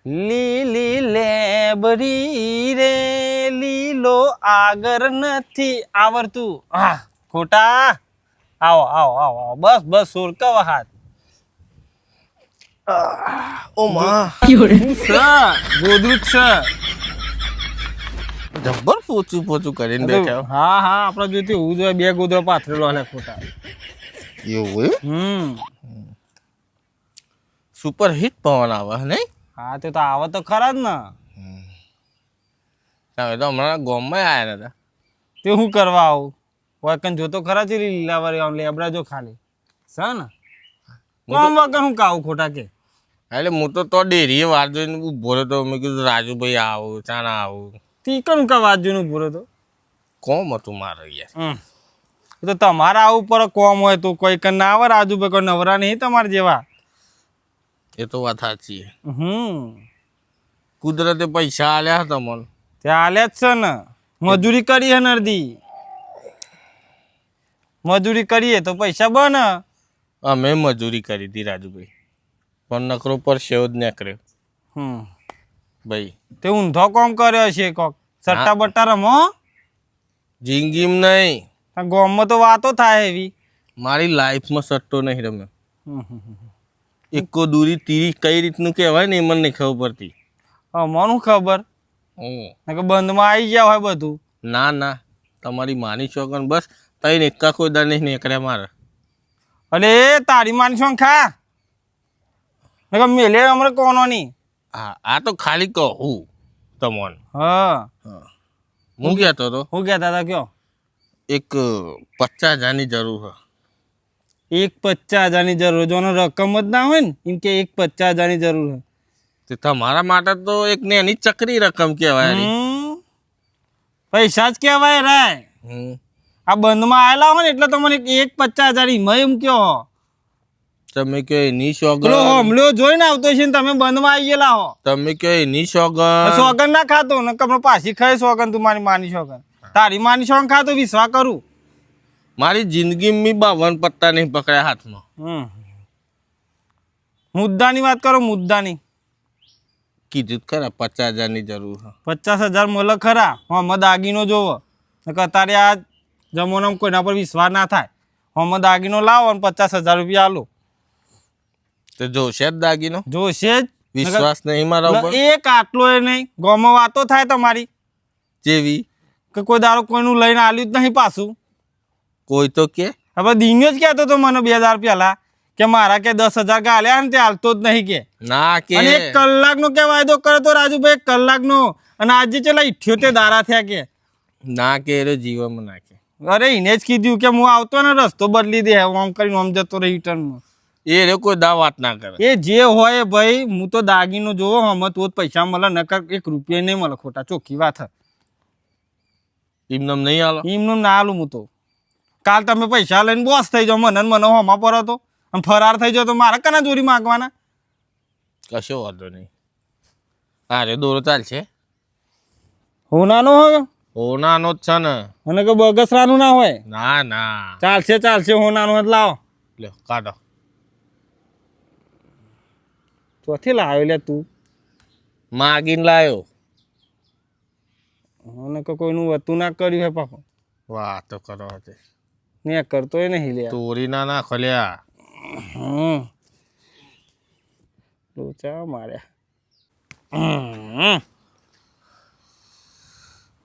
લીલી લેબરી રે લીલો આગળ નથી આવડતું. હા ખોટા. આવો આવો આવો આવો. બસ બસ સુરકવા હાથ. ઓ માં ગોદરું છે. જબ્બર પોચું કરીને બેઠા હા હા આપડે જોઈતી હું જોઈએ 2 ગોદરા પાથરેલો હાલે ખોટા. એવું સુપર હિટ પવન આવે નહીં? હા તો આવે તો ખરા જ ને. હવે તો હમણાં ગામમાં આવ્યા હતા. તે શું કરવા આવું? વકન જોતો ખરા છે લીલા વાળી આમ લેબડા જો ખાલી છે ને કોમ વગર હું કાવું ખોટા કે. એટલે હું તો ડેરીએ વાર જોઈને ઉભો રહ્યો તો મેં કીધું રાજુભાઈ આવું ચાણા આવું. તી કનું કા વાત જોઈને ઉભો તો કોમ હતું મારે યાર. તો તમારા આવું પર કોમ હોય તો કોઈ કન ના આવે રાજુભાઈ કોઈ નવરા નહીં તમારે જેવા. એ તો વાત સાચી. કુદરતે પૈસા આલ્યા હતા મને. ત્યાં આલ્યા જ છે ને. મજૂરી કરી હે નરદી. મજૂરી કરીએ તો પૈસા બને. અમે મજૂરી કરી હતી રાજુભાઈ પણ નકરો પર સેવ જ નીકળ્યો. ભાઈ તે ઊંધો કોમ કર્યો છે કોક સટ્ટા બટ્ટા રમો જિંદગીમ નહીં ગામમાં તો વાતો થાય એવી. મારી લાઈફમાં સટ્ટો નહીં રમ્યો. એકો દૂરી તીરી કઈ રીતનું કહેવાય ને એ મને નહીં ખબર પડતી. મને ખબર બંધમાં આવી ગયા હોય બધું. ના ના તમારી માની શોગન બસ તઈ એકા કોઈ દર નહીં નીકળ્યા મારે. અરે તારી માની શું ખા મેલે હમણાં કોનો નહીં. હા આ તો ખાલી કહું તમોન. હા હું કહેતો હતો હું કહેતા હતા કયો એક 50,000ની જરૂર છે. 50,000ની જરૂર જોનો રકમ જ ના હોય ને એમ કે 50,000ની જરૂર છે. તે તમારા માટે તો એક ને એની ચકરી રકમ કહેવાય. પૈસા જ કહેવાય રે. આ બંધમાં આવેલા હોય ને એટલે તમને 50,000 એમાં એમ કયો તમે કયો એની સોગન હમલો જોઈને આવતો છે ને તમે બંધમાં આવી ગયેલા હો. તમે કયો એની સોગન સોગન ના ખાતો ને કમરો પાછી ખાય સોગન તું મારી માની સોગન તારી માની સોગન ખાતો વિશ્વાસ કરું. મારી જિંદગી મી 52 પત્તા નહીં પકડ્યા હાથમાં. મુદ્દાની વાત કરો મુદ્દાની. કીધું ખરા 50,000ની જરૂર છે. 50,000 મળે ખરા હમ દાગીનો જોવો અત્યારે આ જમાનામાં કોઈના પર વિશ્વાસ ના થાય. હમ દાગીનો લાવો ને 50,000 રૂપિયા આલો તો જોશે જ દાગીનો. જોશે જ. વિશ્વાસ નહીં મારા ઉપર. એક આટલો એ નહીં ગામમાં વાતો થાય તમારી જેવી કે કોઈ દારો કોઈનું લઈને આલ્યું જ નહીં પાછું. કોઈ તો કે હવે દિન્યો જ કહેતો તો મને 2,000 પહેલા કે મારા કે 10,000 ગાલ્યા ને તે હાલતો જ નહીં કે ના કે 1 કલાકનો કે વાયદો કરે તો રાજુભાઈ 1 કલાકનો અને આજે ચલા 78 દારા થયા કે ના કે એ જીવનમાં નાખે. અરે એને જ કીધું કે હું આવતો ને રસ્તો બદલી દે આમ કરીને આમ જતો રહે રિટર્નમાં. એ કોઈ દા વાત ના કરે. એ જે હોય ભાઈ હું તો દાગીનો જોવો હમ તો જ પૈસા મળે નકર 1 રૂપિયા નહીં મળે ખોટા ચોખ્ખી વાત. એમનેમ નહીં આલો એમનેમ ના આલું હું તો. કાલ તમે પૈસા લઈને બોસ થઈ જાઓ મને હોમાં પર હતો અને ફરાર થઈ જાઓ તો મારે કના ચોરી માગવાના. કશો વાંધો નહીં. અરે દોરો ચાલશે. હોનાનો હોય હોનાનો જ છે ને. અને કે બગસરાનું ના હોય. ના ના ચાલશે હોનાનો જ લાવો. લ્યો કાઢો. ચોથી લાવ્યો લે તું માગીને લાયો. અને કે કોઈનું વતું ના કર્યું હે પાછો. વાતો કરો તે ને કરતો એ નહીં લે ચોરી ના ના ખોલ્યા. લોચા માર્યા.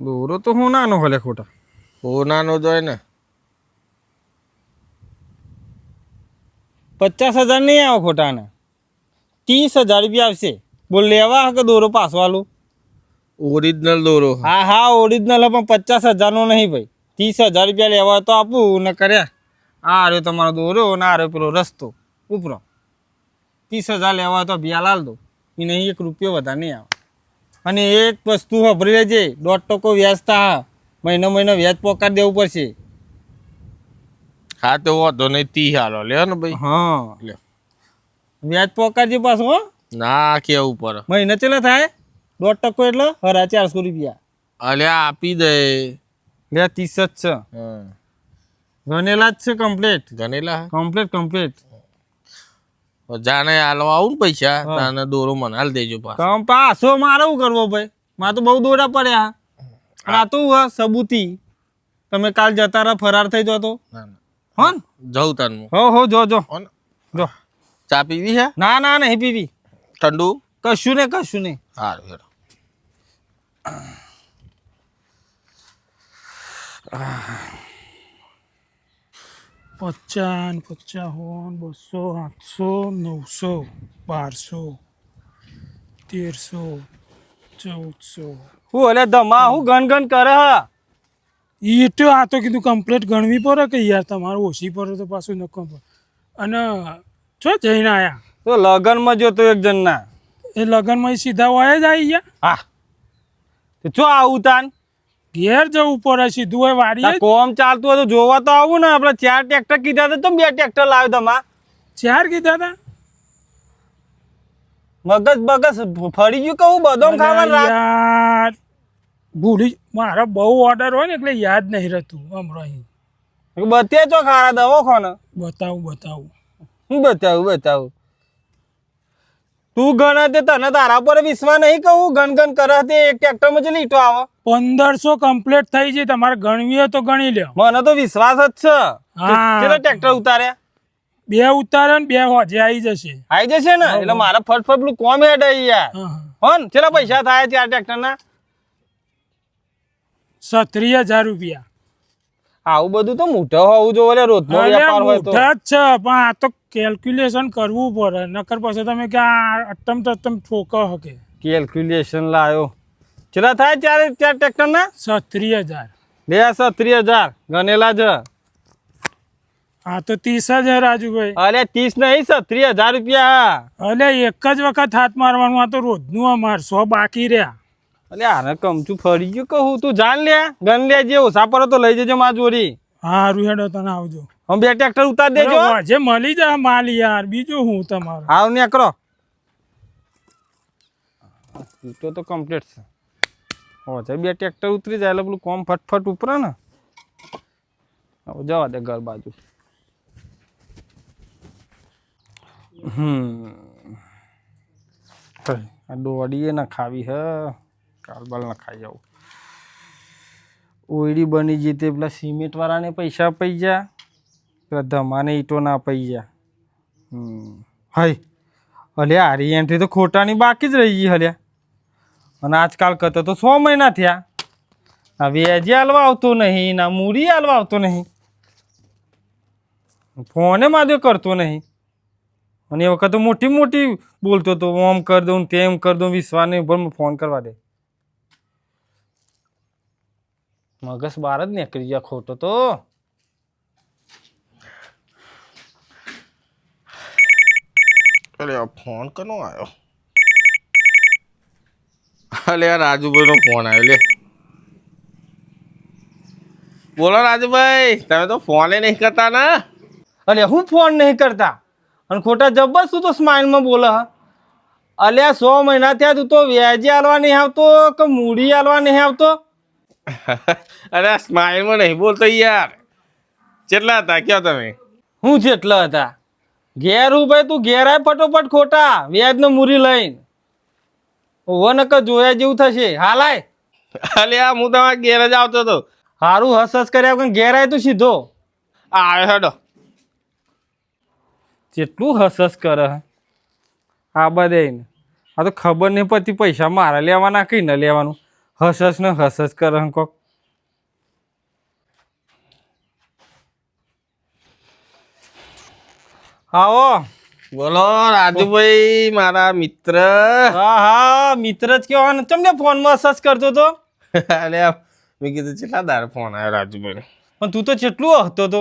દોરો તો હું નાનો હલે ખોટા. હોનાનો જોય ને 50,000 નહીં આવે ખોટા ને 30,000 રૂપિયા આવશે. બોલ લેવા કે દોરો પાછો આલું. ઓરિજિનલ દોરો. હા ઓરિજિનલ પણ 50,000 નો નહીં ભાઈ 30,000 રૂપિયા લેવા તો આપું ને કર્યા. આ રહ્યો તમારો દોરો ને આ રહ્યો પેલો રસ્તો ઉપરો 30,000 લેવા તો બિયા લાલ દો એ નહીં 1 રૂપિયો વધારે નહીં આવે. અને એક વસ્તુ વાપરી લેજે 1.5% વ્યાજ થા મહિનો વ્યાજ પોકાડ દેવું પડશે. હા તો વાંધો નહીં 30 હાલો લ્યો ને ભાઈ. હા લ્યો વ્યાજ પોકાડજે પાછું. હો ના કેવું પર મહિને ચેલા થાય 1.5% એટલે 400 રૂપિયા. અલ્યા આપી દે લે 30 જ છે. ગણેલા જ છે કમ્પ્લીટ. ગણેલા કમ્પ્લીટ જાને હાલવા આવું ને પૈસા હા. તાને દોરો મને હાલ દેજો પાછો. કમ પાછો મારે શું કરવો ભાઈ? મારે તો બહુ દોડા પડ્યા. અને આ તો સબૂતી તમે કાલ જતા રહા ફરાર થઈ જતો ના ના હો ને? જવું તાનું હો જો જો હો ને? જો ચા પીવી છે ના ના નહીં પીવી ઠંડુ? કશું નહીં સારું હેડો. પચાસ 200 800 900 1200 1300 હું અલે ધમા હું ગન કરે હા એ તો આ તો કીધું કમ્પ્લીટ ગણવી પડે કે યાર તમારે ઓછી પડે તો પાછું નકો પડે. અને છો જઈને આયા તો લગનમાં જોતો એક જણના એ લગ્નમાં સીધા હોય જ આવી ગયા. હા તો ચો આવું તાન ઘેર જવું પડે સીધું હોય વાડીએ આ કોમ ચાલતું હોય તો જોવા તો આવું ને આપણે 4 ટ્રેક્ટર કીધા તો 2 ટ્રેક્ટર લાવ્યો તમા ચાર કીધા હતા. મગજ ફરી ગયું કહું બદામ ખાવા અલા યાર ભૂલી મારા બહુ ઓર્ડર હોય ને એટલે યાદ નહીં રહેતું હમણાં. બતે ચો ખારા દવો ખોને બતાવું હું બતાવું તું ગણે તે તને તારા પર વિશ્વાસ નહીં કહું ગણ કરે તે એક ટ્રેક્ટરમાં જ લીટો આવે 1500 કમ્પ્લીટ થઈ છે તમારે ગણવી હોય તો ગણી લ્યો. મને તો વિશ્વાસ જ છે હા. કેટલા ટ્રેક્ટર ઉતાર્યા 2 ઉતારે ને 2 હોજે આવી જશે. આવી જશે ને એટલે મારે ફટફટ પેલું કોમ હેડ યાર હા હો ને કેટલા પૈસા થાય 4 ટ્રેક્ટર ના 37000 રૂપિયા. આવું બધું તો મોટો હોવું જોઈએ રોજનો વેપાર હોય તો મોટા જ છે પણ આ તો કેલ્ક્યુલેશન કરવું પડે નકર પછી તમે કે આ અટ્ટમ તટ્ટમ ઠોકો હકે. કેલ્ક્યુલેશન લાયો કેટલા થાય 4 ટ્રેક્ટર ના 37000. લે 30000 ગણેલા છે આ તો 30000 રાજુભાઈ. અરે 30 નહીં 30000 રૂપિયા અલે એક જ વખત હાથ મારવાનું આ તો રોજનું અમાર 100 બાકી રહ્યા. અલે આને કમચું ફરી ગયું કહું તું જાણ લે ગન લે જે ઓછા પર તો લઈ જજો માં જોડી. હારું હેડો તને આવજો. હું 2 ટ્રેક્ટર ઉતાર દેજો જે મળી જાય માલ યાર બીજું હું તમારું. આવ ને કરો તો કમ્પ્લીટ છે હો છે 2 ટ્રેક્ટર ઉતરી જાય એટલે પેલું કોમ ફટફટ ઉપરે ને હવે જવા દે ઘર બાજુ. આ દોડીએ ના ખાવી હે કાલબાલ ના ખાઈ જાવ ઓયડી બની જઈ તે પેલા સિમેન્ટ વાળાને પૈસા પઈ જા પેલા ધમાને ઈટો ના પઈ જા હાય અલે આરી એન્ટ્રી તો ખોટાની બાકી જ રહી ગઈ હલ્યા અને આજકાલ કરતા તો 6 મહિના થયા આ વેજે હાલવા આવતો નહીં ના મૂડી હાલવા આવતો નહીં ફોને માદ્યો કરતો નહીં અને એ વખત મોટી બોલતો હતો ઓમ કર દઉં તેમ કર દઉં વિશ્વાસ નહીં પણ ફોન કરવા દે મગજ બહાર જ નીકળી ગયા ખોટો તો અરે આ ફોન કનો આવ્યો? અલે આ રાજુભાઈ નો ફોન આવ્યો લે. બોલો રાજુભાઈ તમે તો ફોને નહીં કરતા ને. અલે હું ફોન નહીં કરતા અને ખોટા જબ્બર તું તો સ્માઇલમાં બોલે હા અલ્યા 100 મહિના થયા તું તો વ્યાજે હાલવા નહીં આવતો કે મૂડી હાલવા નહીં આવતો. અરે સ્માઈલમાં નહીં બોલતો યાર. કેટલા હતા કયો તમે? હું જેટલા હતા ઘેર હું ભાઈ તું ઘેર આય ફટોફટ ખોટા વ્યાજનો મૂડી લઈને ઓવો નકર જોયા જેવું થશે હાલાય. અલ્યા હું તમારા ઘેર જ આવતો હતો. હારું હસ હસ કર્યા વગર ઘેર આય તું સીધો આવ્યો હેડો. જેટલું હસ હસ કરે આ બધે આ તો ખબર નહીં પડતી પૈસા મારા લેવાના કઈ ન લેવાનું હસ હસ ને હસ હસ કરે કોક. આવો બોલો રાજુભાઈ મારા મિત્ર. હા મિત્ર જ કહેવાનો તમને ફોનમાં હસ હસ કરતો તો અલ્યા મેં કીધું કેટલા દાર ફોન આવ્યો રાજુભાઈ. પણ તું તો જેટલું હસતો તો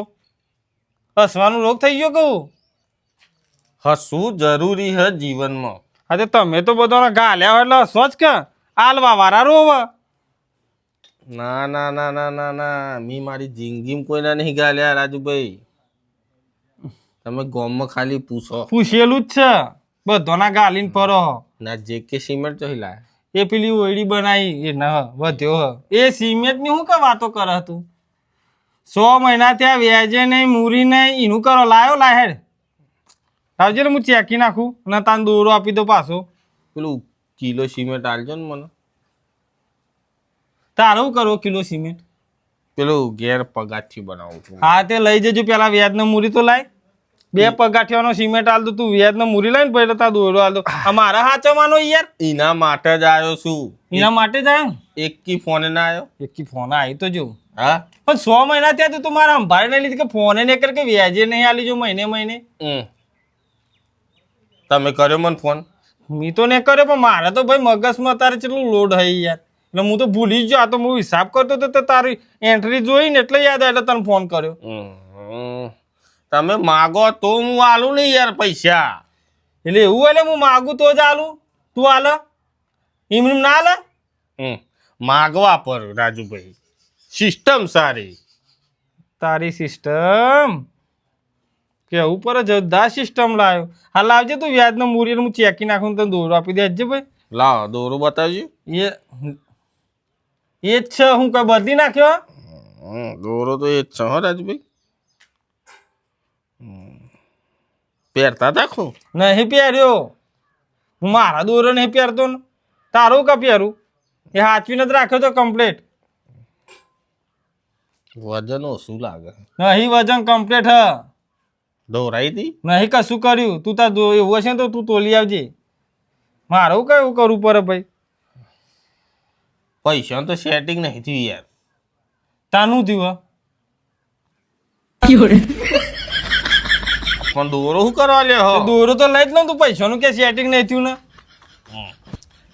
હસવાનો રોગ થઈ ગયો કહું. હસવું જરૂરી હે જીવનમાં. હા તો તમે તો બધાના ગાલ્યા હોય એટલે હસો જ કે આલવા વાળા રોવ. ના ના ના ના ના ના મી મારી જિંદગીમાં કોઈના નહીં ગાલ્યા રાજુભાઈ. તમે ગામમાં ખાલી પૂછો. પૂછેલું જ છે બધાના ગાલીને પરો ના જે કે સિમેન્ટ ચોહી લાય. એ પેલી ઓયડી બનાવી એ ન વધ્યો હ એ સિમેન્ટની શું કે વાતો કરે તું 100 મહિના ત્યાં વ્યાજે નહીં મૂરી નહીં એનું કરો લાયો લાહેડ લાવજે ને હું ચેકી નાખું અને તાન દોરો આપી દો પાછો. પેલું કિલો સિમેન્ટ આલજો ને મને. તારું કરો કિલો સિમેન્ટ. પેલું ઘેર પગાથી બનાવું છું. હા તે લઈ જજો પેલા વ્યાજને મૂરી તો લાય. 2 પગાઠિયાનો સિમેન્ટ આલ દો તું વ્યાજને મૂરી લાય ને પછી તાર દોરો આલ દો. આ મારા હાચવવાનો યાર. એના માટે જ આવ્યો છું. એના માટે જ આવ્યો ને. એક કી ફોન ના આવ્યો. એકી ફોન આવી તો જો. હા પણ 6 મહિના થયા તું મારા સંભાળી નહીં લીધી કે ફોને નહીં કરે કે વ્યાજે નહીં આલી જો મહિને મહિને. તમે કર્યો મને ફોન? મેં તો નહીં કર્યો પણ મારે તો ભાઈ મગજમાં તારે કેટલું લોડ હોય યાર. એટલે હું તો ભૂલી જ આ તો હું હિસાબ કરતો હતો તો તારી એન્ટ્રી જોઈ ને એટલે યાદ આવ્યું એટલે તને ફોન કર્યો. તમે માગો તો હું આલું નહીં યાર પૈસા. એટલે એવું એટલે હું માગું તો જ આલું. તું આલ એમ ના આલે. માગવા પર રાજુભાઈ સિસ્ટમ સારી. તારી સિસ્ટમ કેવું પર જબરદસ્ત સિસ્ટમ લાવ્યો. હા લાવજે તું વ્યાજનો મૂરી હું ચેકી નાખું તને દોરો આપી દેજે ભાઈ. લાવો દોરો બતાવજો. એ જ છે હું કઈ બદલી નાખ્યો. દોરો તો એ જ છે હો રાજુભાઈ. પહેરતા તાખું નહીં પહેર્યો. હું મારા દોરો નહીં પહેરતો ને તારું કા પહેરું. એ હાચવીને જ રાખ્યો તો કમ્પ્લેટ. વજન ઓછું લાગે. નહીં વજન કમ્પ્લેટ હ. દોરાઈ હતી નહીં કશું કર્યું. તું તાર એવું હશે ને તો તું તોલી આવજે. મારું કયું કરવું પડે ભાઈ. પૈસા તો સેટિંગ નહીં થયું યાર. તાનું થયું પણ દોરો શું કરવા લે હો? દોરો તો લઈ જ લઉં તું પૈસાનું કે સેટિંગ નહીં થયું ને.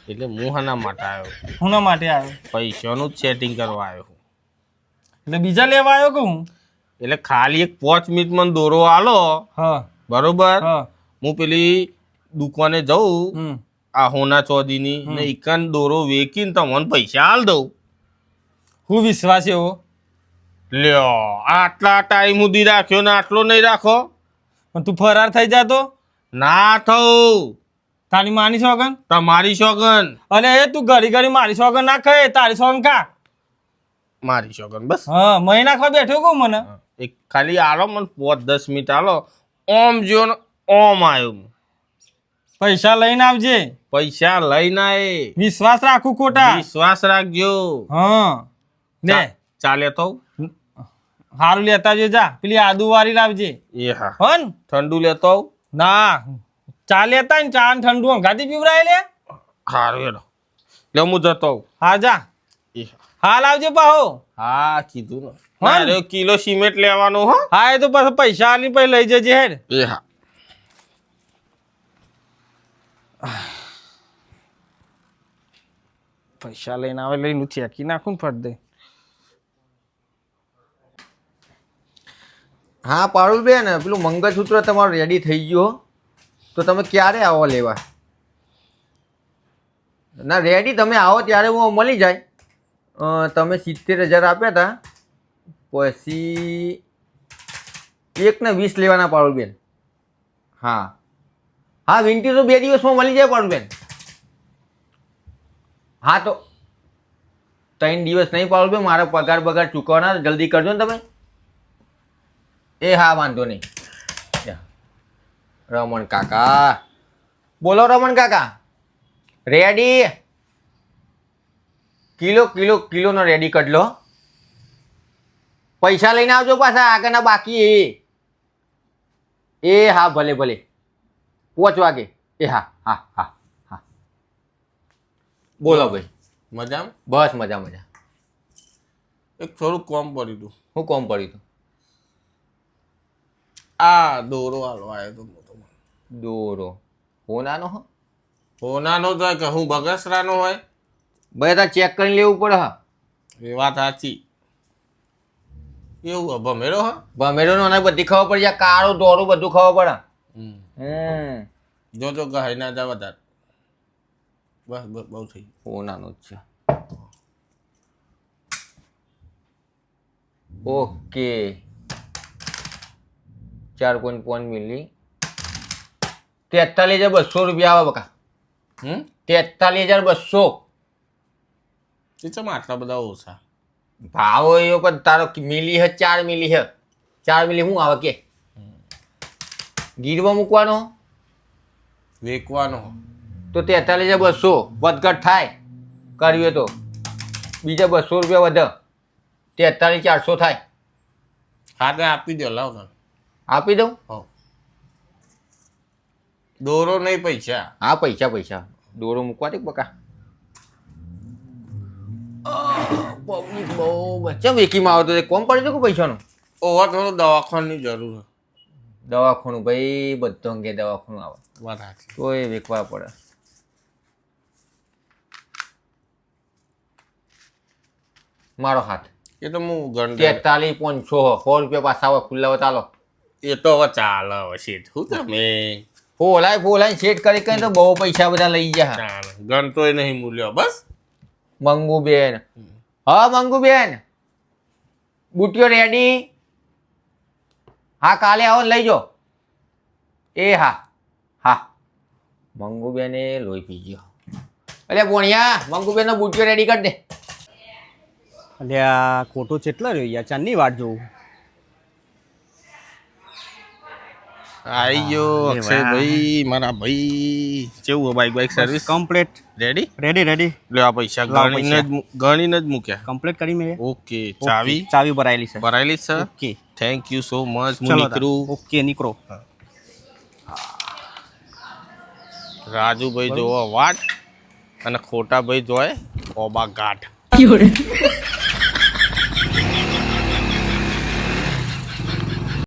એટલે હું હાના માટે આવ્યો? હુના માટે આવ્યો? પૈસાનું જ સેટિંગ કરવા આવ્યો. એટલે બીજા લેવા આવ્યો કે હું? એટલે ખાલી એક 5 મિનિટ મને દોરો આલો. હા બરોબર. હા હું પેલી દુકાને જઉં આ હોના ચોધીની ને ઇકાન દોરો વેચીને તમને પૈસા આલ દઉં. હું વિશ્વાસ એવો. લ્યો આટલા ટાઈમ સુધી રાખ્યો ને આટલો નહીં રાખો. પણ તું ફરાર થઈ જાતો ના થવું. તારી માની સોગન. તમારી સોગન. અને એ તું ઘડી ઘડી મારી સોગન ના ખાય તારી સોગન ખા. મારી સોગન બસ. હા મહિના ખા બેઠો કહું મને. એક ખાલી આલો મને 5-10 મિનિટ આલો. ઓમ જો ને ઓમ આવ્યો. પૈસા લઈને આવજે. પૈસા લઈને આય. વિશ્વાસ રાખું ખોટા. વિશ્વાસ રાખજો. હા લે ચાલે તો સારું લેતા જો જા. પેલી આદુ વાળી લાવજે. એ હા હન ઠંડુ લેતો આવું. ના ચા લેતા ને ચા ને ઠંડુ અંગાથી પીવરાય લે. સારું હેડો લે હું જતો આવું. હા જા. એ હાલ આવજે પાહો. હા કીધું ને. મારે કિલો સિમેન્ટ લેવાનું હો. હા એ તો પાછો પૈસા આલી પછી લઈ જજે હેડ. એ હા પૈસા લઈને આવે લઈને ચેકી નાખું ને ફટ દે. હા પારુલબેન પેલું મંગળસૂત્ર તમારું રેડી થઈ ગયું હો. તો તમે ક્યારે આવો લેવા? ના રેડી તમે આવો ત્યારે હું મળી જાય. તમે 70,000 આપ્યા હતા પછી 1 ને 20 લેવાના પારુલબેન. હા હા વિનંતી તો 2 દિવસમાં મળી જાય પારુલબેન. હા તો 3 દિવસ નહીં પારુલબેન, મારા પગાર બગાર ચૂકવવાના, જલ્દી કરજો ને તમે. એ હા વાંધો નહીં. રમણ કાકા બોલો. રમણ કાકા રેડી કિલોનો રેડી કરી લો. પૈસા લઈને આવજો પાછા આગળના બાકી. એ હા ભલે 5 વાગે. એ હા હા હા હા બોલો ભાઈ. મજામાં? બસ મજા. એક થોડુંક કોમ પડ્યું હતું. હું કોમ પડ્યું હતું? આ દોરો હાલો આવ્યો તો મોટો. દોરો હોનાનો હો? હોનાનો તો કે હું બગસરાનો હોય. બધા ચેક કરીને લેવું પડે. હા એ વાત સાચી. એવું ભમેરો હા. ભમેરોનો અને બધી ખબર પડી જાય. કાળો દોરો બધું ખબર પડે. જો ગહાઈ ના જા વધારે. બસ બહુ થઈ હોનાનો જ છે. ઓકે 4.5 મિલી 43,200 રૂપિયા આવે બકા. 43,200 ચમ આટલા બધા ઓછા ભાવ એવો પણ તારો મિલી હે 4 મિલી હે. 4 મિલી શું આવે કે ગીરવા મૂકવાનો વેચવાનો તો 43,200 વધઘટ થાય કર્યું હોય તો બીજા 200 રૂપિયા વધે 43,400 થાય. હા તો આપી દો લાવ ને આપી દઉં? હો દોરો નહીં પૈસા હા પૈસા દોરો મૂકવા દે બકા. પબ્લિક બહુ બચ્ચા વેકીમાં આવતો કોમ પડે છે કે પૈસાનું? ઓવર થોડું દવાખાની જરૂર છે. દવાખાનું ભાઈ બધો અંગે દવાખાનું આવે વાત સાચી. તોય વેકવા પડે. મારો હાથ એ તો હું ગણ 43,500 100 રૂપિયા પાછા આવે ખુલ્લા હોય ચાલો. એ તો હવે ચાલે હવે શેઠ શું તમે ફોલાય સેટ કરી કરીને તો બહુ પૈસા બધા લઈ ગયા. ચાલે ગણતોય નહીં મૂલ્યો બસ. મંગુબેન, હા મંગુબેન, બુટીઓ રેડી? હા કાલે આવો ને લઈ જાઓ. એ હા મંગુબેને લોહી પી ગયો. અરે બોણિયા મંગુબેન નો બુટીઓ રેડી કરી દે. અલ્યા ખોટો ચેટલો રહ્યો યાર ચાંદની વાટ જોઉં. આઈ ગયો અક્ષયભાઈ મારા ભાઈ કેવું bike service complete ready ready ready લે આ પૈસા લાવ ગણીને જ મૂક્યા. કમ્પ્લીટ કરી મેં ઓકે ચાવી ચાવી ભરાયેલી છે. ભરાયેલી છે. Okay thank you so much. હું ચલો નીકળું. ઓકે નીકળો. રાજુભાઈ જોવો વાટ અને ખોટા ભાઈ જોય ઓબા ઘાટ.